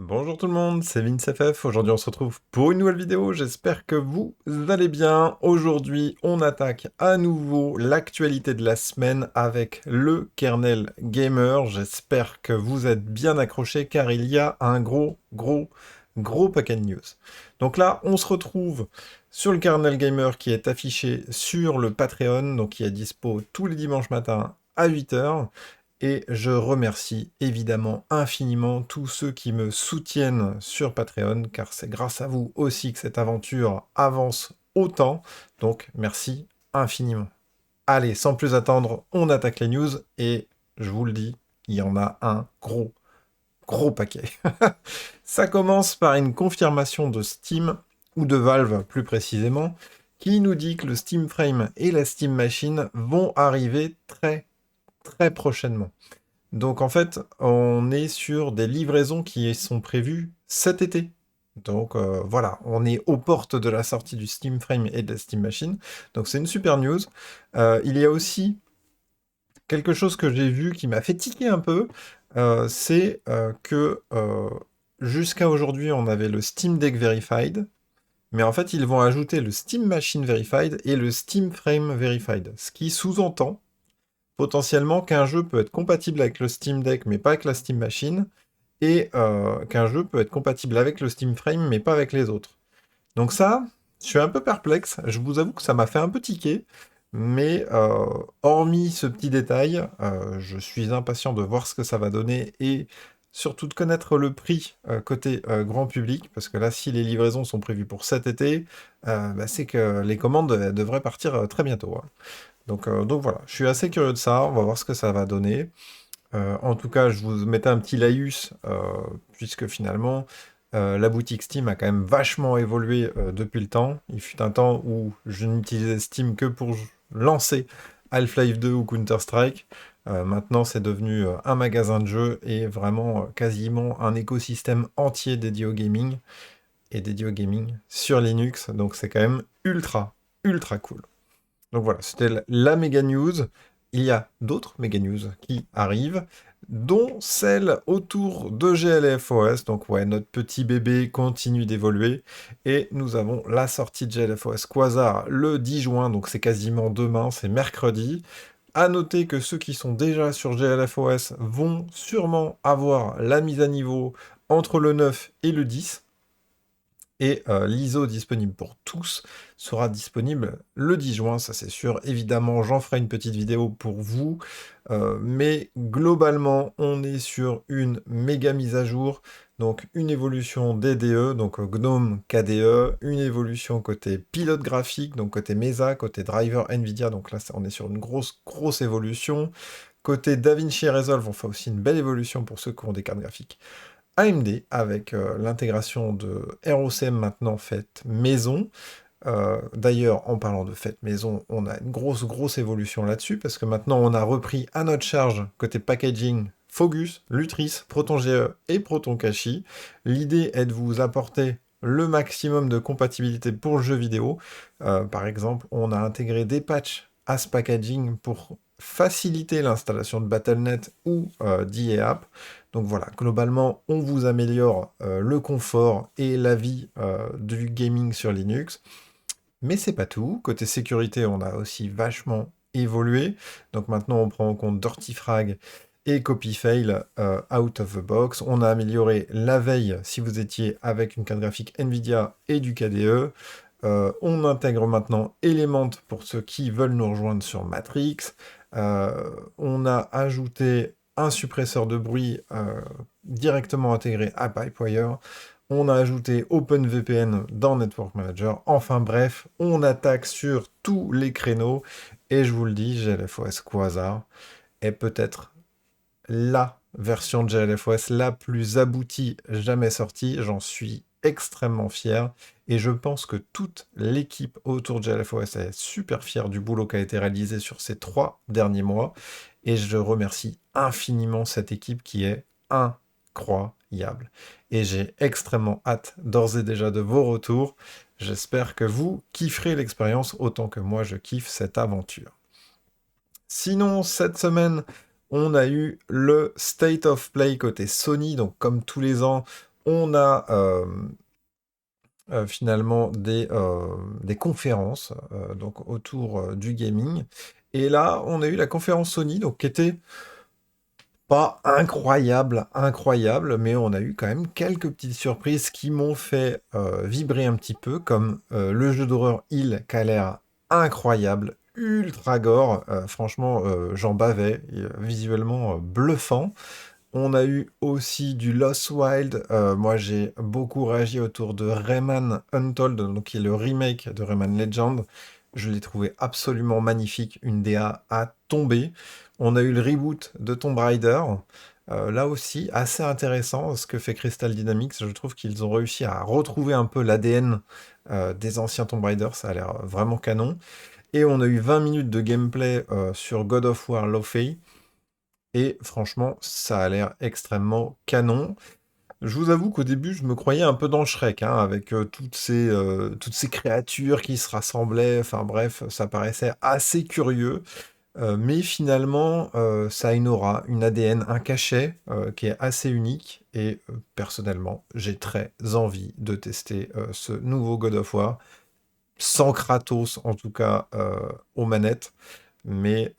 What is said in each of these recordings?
Bonjour tout le monde, c'est VinceFF. Aujourd'hui on se retrouve pour une nouvelle vidéo, j'espère que vous allez bien. Aujourd'hui on attaque à nouveau l'actualité de la semaine avec le kernel gamer. J'espère que vous êtes bien accrochés car il y a un gros paquet de news. Donc là on se retrouve sur le kernel gamer qui est affiché sur le Patreon, donc qui est dispo tous les dimanches matins à 8h. Et je remercie évidemment infiniment tous ceux qui me soutiennent sur Patreon, car c'est grâce à vous aussi que cette aventure avance autant. Donc merci infiniment. Allez, sans plus attendre, on attaque les news, et je vous le dis, il y en a un gros paquet. Ça commence par une confirmation de Steam, ou de Valve plus précisément, qui nous dit que le Steam Frame et la Steam Machine vont arriver très prochainement. Donc en fait, on est sur des livraisons qui sont prévues cet été. Donc voilà, on est aux portes de la sortie du Steam Frame et de la Steam Machine. Donc c'est une super news. Il y a aussi quelque chose que j'ai vu qui m'a fait tiquer un peu. C'est que jusqu'à aujourd'hui, on avait le Steam Deck Verified. Mais en fait, ils vont ajouter le Steam Machine Verified et le Steam Frame Verified. Ce qui sous-entend potentiellement qu'un jeu peut être compatible avec le Steam Deck mais pas avec la Steam Machine, et qu'un jeu peut être compatible avec le Steam Frame mais pas avec les autres. Donc ça, je suis un peu perplexe, je vous avoue que ça m'a fait un peu tiquer, mais hormis ce petit détail, je suis impatient de voir ce que ça va donner, et surtout de connaître le prix côté grand public, parce que là, si les livraisons sont prévues pour cet été, bah, c'est que les commandes devraient partir très bientôt, hein. Donc voilà, je suis assez curieux de ça, on va voir ce que ça va donner. En tout cas, je vous mettais un petit laïus, puisque finalement, la boutique Steam a quand même vachement évolué depuis le temps. Il fut un temps où je n'utilisais Steam que pour lancer Half-Life 2 ou Counter-Strike. Maintenant, c'est devenu un magasin de jeux et vraiment quasiment un écosystème entier dédié au gaming, et dédié au gaming sur Linux. Donc c'est quand même ultra cool. Donc voilà, c'était la méga news. Il y a d'autres méga news qui arrivent, dont celle autour de GLFOS. Donc ouais, notre petit bébé continue d'évoluer, et nous avons la sortie de GLFOS Quasar le 10 juin, donc c'est quasiment demain, c'est mercredi. À noter que ceux qui sont déjà sur GLFOS vont sûrement avoir la mise à niveau entre le 9 et le 10. Et l'ISO disponible pour tous sera disponible le 10 juin, ça c'est sûr. Évidemment, j'en ferai une petite vidéo pour vous. Mais globalement, on est sur une méga mise à jour. Donc une évolution DDE, donc GNOME KDE, une évolution côté pilote graphique, donc côté Mesa, côté driver Nvidia, donc là on est sur une grosse évolution. Côté DaVinci Resolve, on fait aussi une belle évolution pour ceux qui ont des cartes graphiques AMD, avec l'intégration de ROCm maintenant faite maison. D'ailleurs, en parlant de faite maison, on a une grosse évolution là-dessus, parce que maintenant on a repris à notre charge, côté packaging, Fogus, Lutris, ProtonGE et ProtonKashi. L'idée est de vous apporter le maximum de compatibilité pour le jeu vidéo. Par exemple, on a intégré des patchs à ce packaging pour faciliter l'installation de Battle.net ou d'EA App. Donc voilà, globalement, on vous améliore le confort et la vie du gaming sur Linux. Mais c'est pas tout. Côté sécurité, on a aussi vachement évolué. Donc maintenant, on prend en compte Dirty et CopyFail out of the box. On a amélioré la veille si vous étiez avec une carte graphique Nvidia et du KDE. On intègre maintenant Element pour ceux qui veulent nous rejoindre sur Matrix. On a ajouté un suppresseur de bruit directement intégré à Pipewire. On a ajouté OpenVPN dans Network Manager. Enfin bref, on attaque sur tous les créneaux. Et je vous le dis, GLFOS Quasar est peut-être la version de GLFOS la plus aboutie jamais sortie. J'en suis extrêmement fier. Et je pense que toute l'équipe autour de GLFOS est super fière du boulot qui a été réalisé sur ces 3 derniers mois. Et je remercie infiniment cette équipe qui est incroyable. Et j'ai extrêmement hâte d'ores et déjà de vos retours. J'espère que vous kifferez l'expérience autant que moi je kiffe cette aventure. Sinon, cette semaine, on a eu le State of Play côté Sony. Donc, comme tous les ans, On a finalement des conférences donc autour du gaming. Et là, on a eu la conférence Sony, donc qui était pas incroyable, incroyable, mais on a eu quand même quelques petites surprises qui m'ont fait vibrer un petit peu, comme le jeu d'horreur Hill qui a l'air incroyable, ultra gore, franchement j'en bavais, et, visuellement bluffant. On a eu aussi du Lost Wild. Moi, j'ai beaucoup réagi autour de Rayman Untold, donc qui est le remake de Rayman Legend. Je l'ai trouvé absolument magnifique, une DA à tomber. On a eu le reboot de Tomb Raider. Là aussi, assez intéressant ce que fait Crystal Dynamics. Je trouve qu'ils ont réussi à retrouver un peu l'ADN des anciens Tomb Raider. Ça a l'air vraiment canon. Et on a eu 20 minutes de gameplay sur God of War Lo-Fi. Et franchement, ça a l'air extrêmement canon. Je vous avoue qu'au début, je me croyais un peu dans Shrek, hein, avec toutes ces créatures qui se rassemblaient. Enfin bref, ça paraissait assez curieux. Mais finalement, ça a une aura, une ADN, un cachet qui est assez unique. Et personnellement, j'ai très envie de tester ce nouveau God of War, sans Kratos en tout cas aux manettes. Mais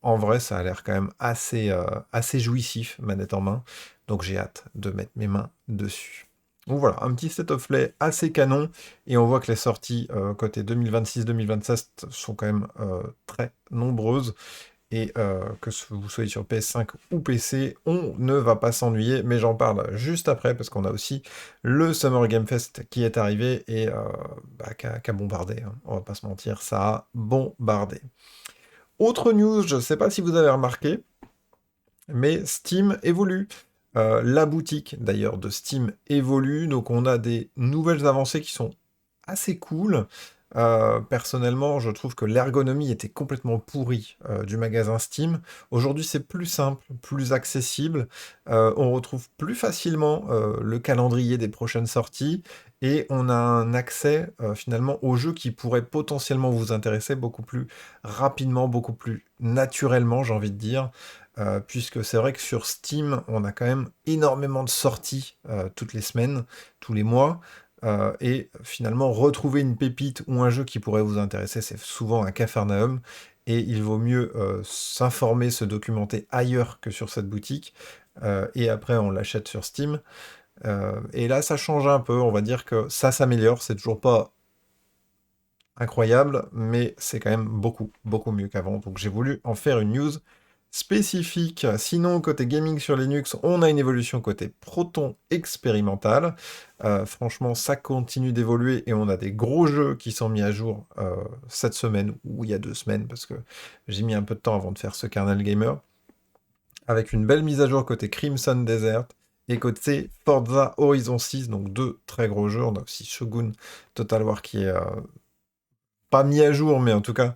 en vrai, ça a l'air quand même assez jouissif, manette en main. Donc j'ai hâte de mettre mes mains dessus. Donc voilà, un petit set of play assez canon. Et on voit que les sorties côté 2026-2027 sont quand même très nombreuses. Et vous soyez sur PS5 ou PC, on ne va pas s'ennuyer. Mais j'en parle juste après, parce qu'on a aussi le Summer Game Fest qui est arrivé et qui a bombardé, hein. On va pas se mentir, ça a bombardé. Autre news, je ne sais pas si vous avez remarqué, mais Steam évolue. La boutique d'ailleurs de Steam évolue, donc on a des nouvelles avancées qui sont assez cool. Personnellement, je trouve que l'ergonomie était complètement pourrie du magasin Steam. Aujourd'hui, c'est plus simple, plus accessible. On retrouve plus facilement le calendrier des prochaines sorties et on a un accès finalement aux jeux qui pourraient potentiellement vous intéresser beaucoup plus rapidement, beaucoup plus naturellement, j'ai envie de dire. Puisque c'est vrai que sur Steam, on a quand même énormément de sorties toutes les semaines, tous les mois. Et finalement, retrouver une pépite ou un jeu qui pourrait vous intéresser, c'est souvent un capharnaüm. Et il vaut mieux s'informer, se documenter ailleurs que sur cette boutique. Et après, on l'achète sur Steam. Et là, ça change un peu. On va dire que ça s'améliore. C'est toujours pas incroyable, mais c'est quand même beaucoup, beaucoup mieux qu'avant. Donc j'ai voulu en faire une news spécifique. Sinon, côté gaming sur Linux, on a une évolution côté Proton expérimental. Franchement, ça continue d'évoluer et on a des gros jeux qui sont mis à jour cette semaine ou il y a 2 semaines parce que j'ai mis un peu de temps avant de faire ce kernel gamer. Avec une belle mise à jour côté Crimson Desert et côté Forza Horizon 6, donc deux très gros jeux. On a aussi Shogun Total War qui est pas mis à jour, mais en tout cas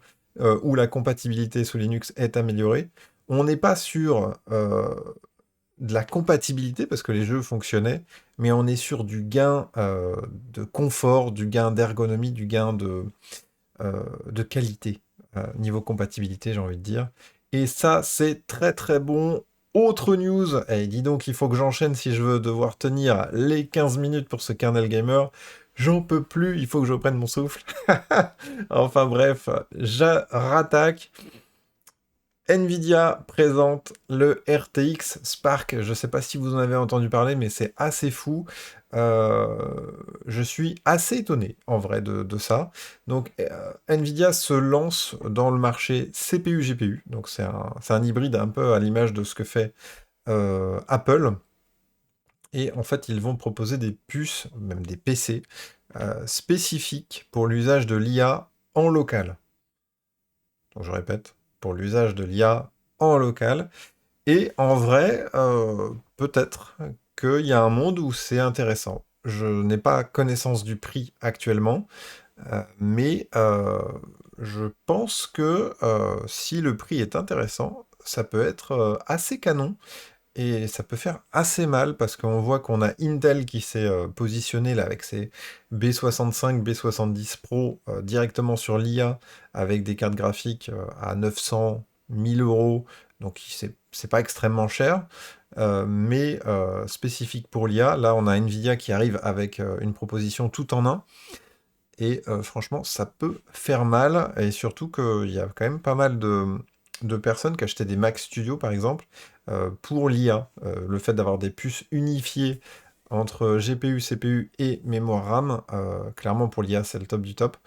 où la compatibilité sous Linux est améliorée. On n'est pas sûr de la compatibilité parce que les jeux fonctionnaient, mais on est sur du gain de confort, du gain d'ergonomie, du gain de qualité niveau compatibilité, j'ai envie de dire. Et ça, c'est très très bon. Autre news, et dis donc, il faut que j'enchaîne si je veux devoir tenir les 15 minutes pour ce kernel gamer. J'en peux plus, il faut que je reprenne mon souffle. Enfin bref, je rattaque. Nvidia présente le RTX Spark. Je ne sais pas si vous en avez entendu parler, mais c'est assez fou. Je suis assez étonné en vrai de ça. Donc Nvidia se lance dans le marché CPU-GPU. Donc c'est un hybride un peu à l'image de ce que fait Apple. Et en fait, ils vont proposer des puces, même des PC, spécifiques pour l'usage de l'IA en local. Donc je répète, pour l'usage de l'IA en local. Et en vrai, peut-être qu'il y a un monde où c'est intéressant. Je n'ai pas connaissance du prix actuellement, mais je pense que si le prix est intéressant, ça peut être assez canon et ça peut faire assez mal parce qu'on voit qu'on a Intel qui s'est positionné là avec ses B65, B70 Pro directement sur l'IA avec des cartes graphiques à 900, 1000 euros donc c'est pas extrêmement cher, mais spécifique pour l'IA. Là, on a Nvidia qui arrive avec une proposition tout en un, et franchement, ça peut faire mal, et surtout qu'il y a quand même pas mal de personnes qui achetaient des Mac Studio, par exemple, pour l'IA. Le fait d'avoir des puces unifiées entre GPU, CPU et mémoire RAM, clairement pour l'IA, c'est le top du top.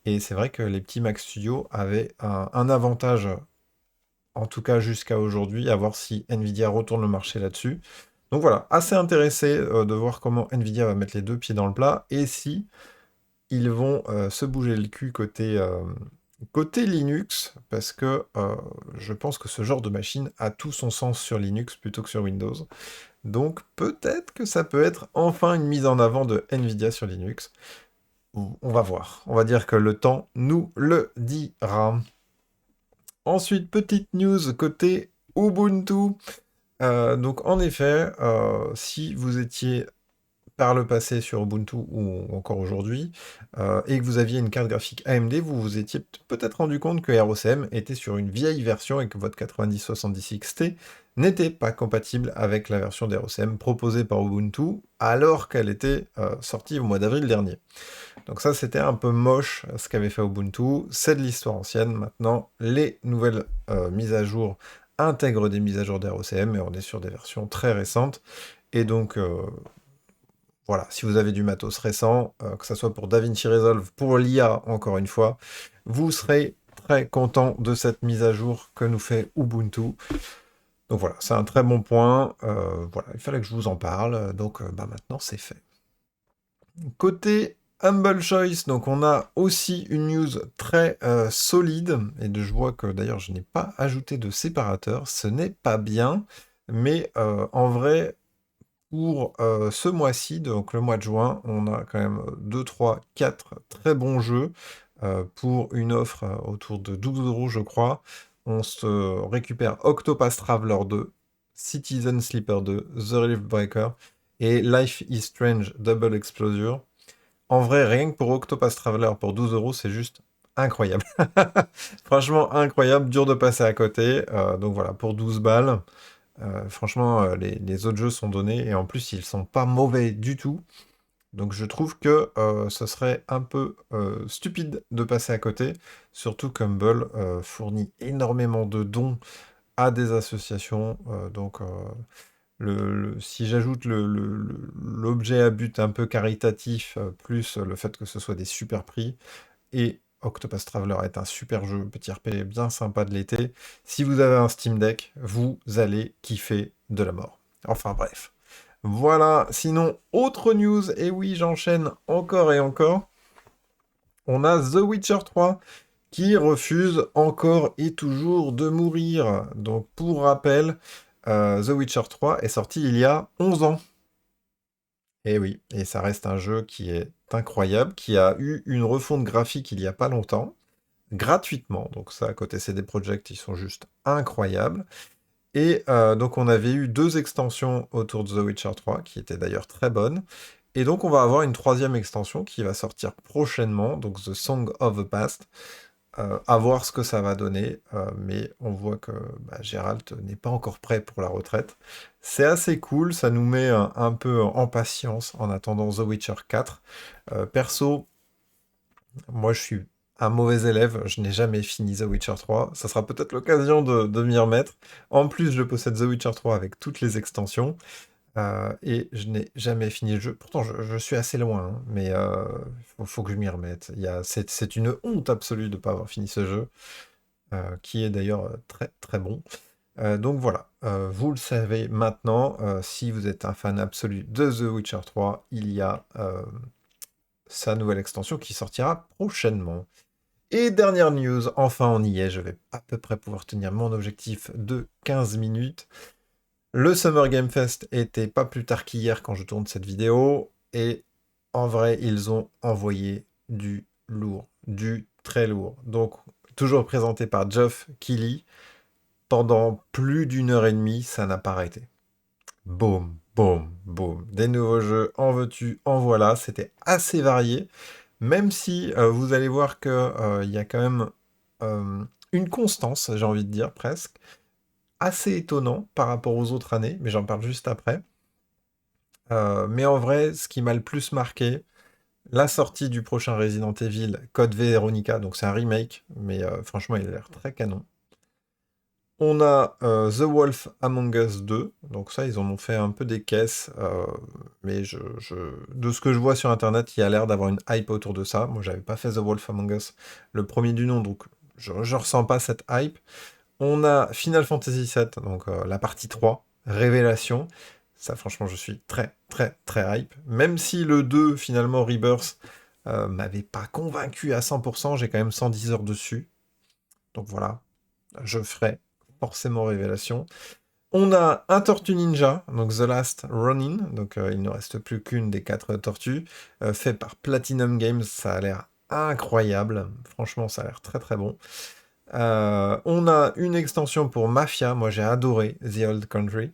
Et c'est vrai que les petits Mac Studio avaient un avantage, en tout cas jusqu'à aujourd'hui, à voir si Nvidia retourne le marché là-dessus. Donc voilà, assez intéressé de voir comment Nvidia va mettre les deux pieds dans le plat, et si ils vont se bouger le cul côté Linux, parce que je pense que ce genre de machine a tout son sens sur Linux plutôt que sur Windows. Donc peut-être que ça peut être enfin une mise en avant de Nvidia sur Linux. On va voir. On va dire que le temps nous le dira. Ensuite, petite news côté Ubuntu. Donc en effet, si vous étiez par le passé sur Ubuntu ou encore aujourd'hui, et que vous aviez une carte graphique AMD, vous vous étiez peut-être rendu compte que ROCm était sur une vieille version et que votre 9070 XT n'était pas compatible avec la version d'ROCm proposée par Ubuntu alors qu'elle était sortie au mois d'avril dernier. Donc ça, c'était un peu moche ce qu'avait fait Ubuntu. C'est de l'histoire ancienne. Maintenant, les nouvelles mises à jour intègrent des mises à jour d'ROCm, et on est sur des versions très récentes. Et donc, voilà, si vous avez du matos récent, que ce soit pour DaVinci Resolve, pour l'IA, encore une fois, vous serez très content de cette mise à jour que nous fait Ubuntu. Donc voilà, c'est un très bon point. Voilà, il fallait que je vous en parle. Donc bah, maintenant, c'est fait. Côté Humble Choice, donc on a aussi une news très solide, et je vois que d'ailleurs je n'ai pas ajouté de séparateur, ce n'est pas bien, mais en vrai, pour ce mois-ci, donc le mois de juin, on a quand même 2, 3, 4 très bons jeux pour une offre autour de 12 € je crois. On se récupère Octopath Traveler 2, Citizen Sleeper 2, The Rift Breaker et Life is Strange Double Exposure. En vrai, rien que pour Octopath Traveler pour 12 €, c'est juste incroyable. Franchement, incroyable, dur de passer à côté. Donc voilà, pour 12 balles, franchement, les autres jeux sont donnés, et en plus, ils sont pas mauvais du tout. Donc je trouve que ce serait un peu stupide de passer à côté, surtout qu'Humble fournit énormément de dons à des associations. Donc si j'ajoute l'objet à but un peu caritatif, plus le fait que ce soit des super prix, et Octopath Traveler est un super jeu, petit RP bien sympa de l'été, si vous avez un Steam Deck, vous allez kiffer de la mort. Enfin bref. Voilà, sinon, autre news, et oui, j'enchaîne encore et encore. On a The Witcher 3 qui refuse encore et toujours de mourir. Donc, pour rappel, The Witcher 3 est sorti il y a 11 ans. Et oui, et ça reste un jeu qui est incroyable, qui a eu une refonte graphique il y a pas longtemps, gratuitement. Donc ça, à côté CD Projekt, ils sont juste incroyables. Et donc on avait eu 2 extensions autour de The Witcher 3, qui étaient d'ailleurs très bonnes. Et donc on va avoir une troisième extension qui va sortir prochainement, donc The Song of the Past. À voir ce que ça va donner, mais on voit que bah, Geralt n'est pas encore prêt pour la retraite. C'est assez cool, ça nous met un peu en patience en attendant The Witcher 4. Perso, moi je suis un mauvais élève, je n'ai jamais fini The Witcher 3. Ça sera peut-être l'occasion de m'y remettre. En plus, je possède The Witcher 3 avec toutes les extensions. Et je n'ai jamais fini le jeu. Pourtant, je suis assez loin, hein, mais faut que je m'y remette. C'est une honte absolue de ne pas avoir fini ce jeu, qui est d'ailleurs très très bon. Donc voilà, vous le savez maintenant, si vous êtes un fan absolu de The Witcher 3, il y a sa nouvelle extension qui sortira prochainement. Et dernière news, enfin on y est, je vais à peu près pouvoir tenir mon objectif de 15 minutes. Le Summer Game Fest était pas plus tard qu'hier quand je tourne cette vidéo, et en vrai, ils ont envoyé du lourd, du très lourd. Donc, toujours présenté par Geoff Keighley, pendant plus d'1 h 30, ça n'a pas arrêté. Boum, boum, boum. Des nouveaux jeux, en veux-tu, en voilà. C'était assez varié, même si vous allez voir qu'il y a quand même une constance, j'ai envie de dire presque. assez étonnant par rapport aux autres années, mais j'en parle juste après. Mais en vrai, ce qui m'a le plus marqué, la sortie du prochain Resident Evil, Code Veronica, donc c'est un remake, mais franchement, il a l'air très canon. On a The Wolf Among Us 2, donc ça, ils en ont fait un peu des caisses, mais de ce que je vois sur Internet, il y a l'air d'avoir une hype autour de ça. Moi, j'avais pas fait The Wolf Among Us, le premier du nom, donc je ressens pas cette hype. On a Final Fantasy VII, donc la partie 3, Révélation. Ça, franchement, je suis très, très, très hype. Même si le 2, finalement, Rebirth, m'avait pas convaincu à 100%, j'ai quand même 110 heures dessus. Donc voilà, je ferai forcément Révélation. On a un Tortue Ninja, donc The Last Ronin, donc il ne reste plus qu'une des 4 tortues, fait par Platinum Games, ça a l'air incroyable, franchement ça a l'air très très bon. On a une extension pour Mafia, moi j'ai adoré The Old Country.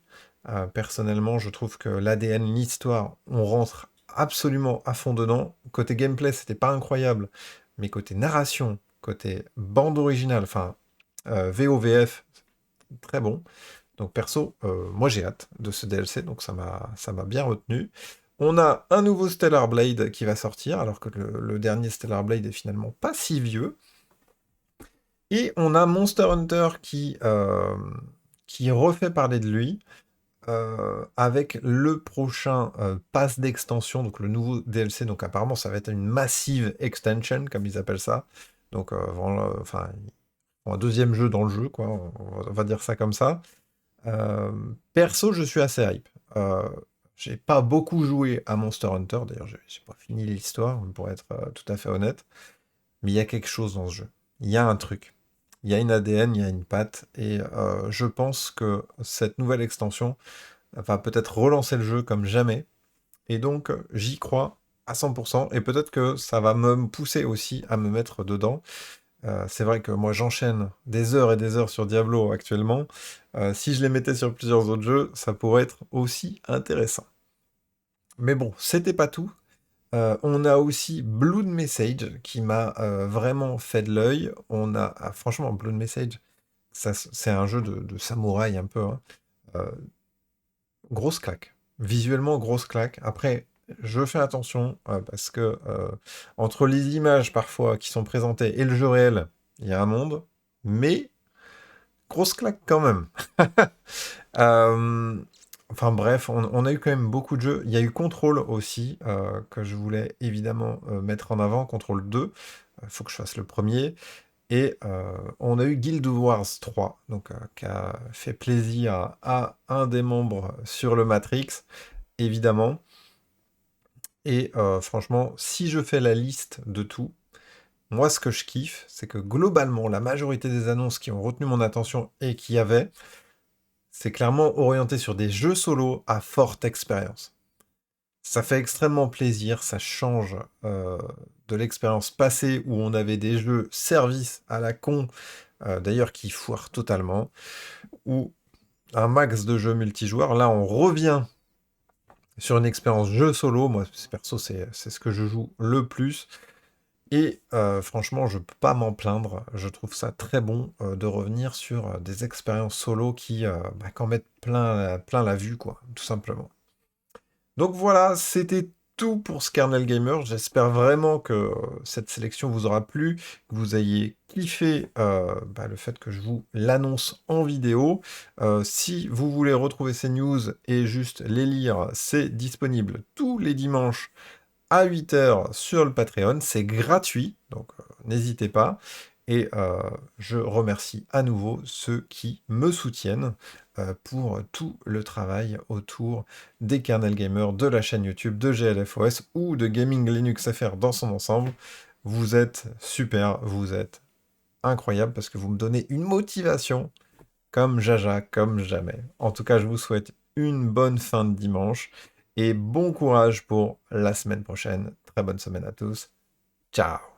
Personnellement, je trouve que l'ADN, l'histoire, on rentre absolument à fond dedans. Côté gameplay, c'était pas incroyable, mais côté narration, côté bande originale, enfin VOVF, très bon. Donc perso, moi j'ai hâte de ce DLC, donc ça m'a bien retenu. On a un nouveau Stellar Blade qui va sortir, alors que le dernier Stellar Blade est finalement pas si vieux. Et on a Monster Hunter qui refait parler de lui avec le prochain pass d'extension, donc le nouveau DLC. Donc apparemment, ça va être une massive extension, comme ils appellent ça. Donc, enfin, un deuxième jeu dans le jeu, quoi. On va dire ça comme ça. Perso, je suis assez hype. J'ai pas beaucoup joué à Monster Hunter. D'ailleurs, j'ai pas fini l'histoire, pour être tout à fait honnête. Mais il y a quelque chose dans ce jeu. Il y a un truc. Il y a une ADN, il y a une patte, et je pense que cette nouvelle extension va peut-être relancer le jeu comme jamais. Et donc, j'y crois à 100%, et peut-être que ça va me pousser aussi à me mettre dedans. C'est vrai que moi, j'enchaîne des heures et des heures sur Diablo actuellement. Si je les mettais sur plusieurs autres jeux, ça pourrait être aussi intéressant. Mais bon, c'était pas tout. On a aussi Blood Message qui m'a vraiment fait de l'œil. On a, franchement, Blood Message, c'est un jeu de samouraï un peu, hein. Euh, Grosse claque. Visuellement, grosse claque. Après, je fais attention parce que entre les images parfois qui sont présentées et le jeu réel, il y a un monde. Mais grosse claque quand même. Euh, Enfin bref, on a eu quand même beaucoup de jeux. Il y a eu Control aussi, que je voulais évidemment mettre en avant, Control 2. Il faut que je fasse le premier. Et on a eu Guild Wars 3, donc, qui a fait plaisir à un des membres sur le Matrix, évidemment. Et franchement, si je fais la liste de tout, moi ce que je kiffe, c'est que globalement, la majorité des annonces qui ont retenu mon attention et qui y avait, c'est clairement orienté sur des jeux solo à forte expérience. Ça fait extrêmement plaisir, ça change de l'expérience passée où on avait des jeux service à la con, d'ailleurs qui foirent totalement, ou un max de jeux multijoueurs. Là, on revient sur une expérience jeu solo. Moi, perso, c'est ce que je joue le plus. Et franchement, je peux pas m'en plaindre. Je trouve ça très bon de revenir sur des expériences solo qui en mettent plein la vue, quoi, tout simplement. Donc voilà, c'était tout pour ce Kernel Gamer. J'espère vraiment que cette sélection vous aura plu, que vous ayez kiffé le fait que je vous l'annonce en vidéo. Si vous voulez retrouver ces news et juste les lire, c'est disponible tous les dimanches à 8 h sur le Patreon. C'est gratuit, donc n'hésitez pas. Et je remercie à nouveau ceux qui me soutiennent pour tout le travail autour des kernel gamers, de la chaîne YouTube, de GLFOS ou de Gaming Linux FR dans son ensemble. Vous êtes super, vous êtes incroyable parce que vous me donnez une motivation comme jaja, comme jamais. En tout cas, je vous souhaite une bonne fin de dimanche et bon courage pour la semaine prochaine. Très bonne semaine à tous. Ciao!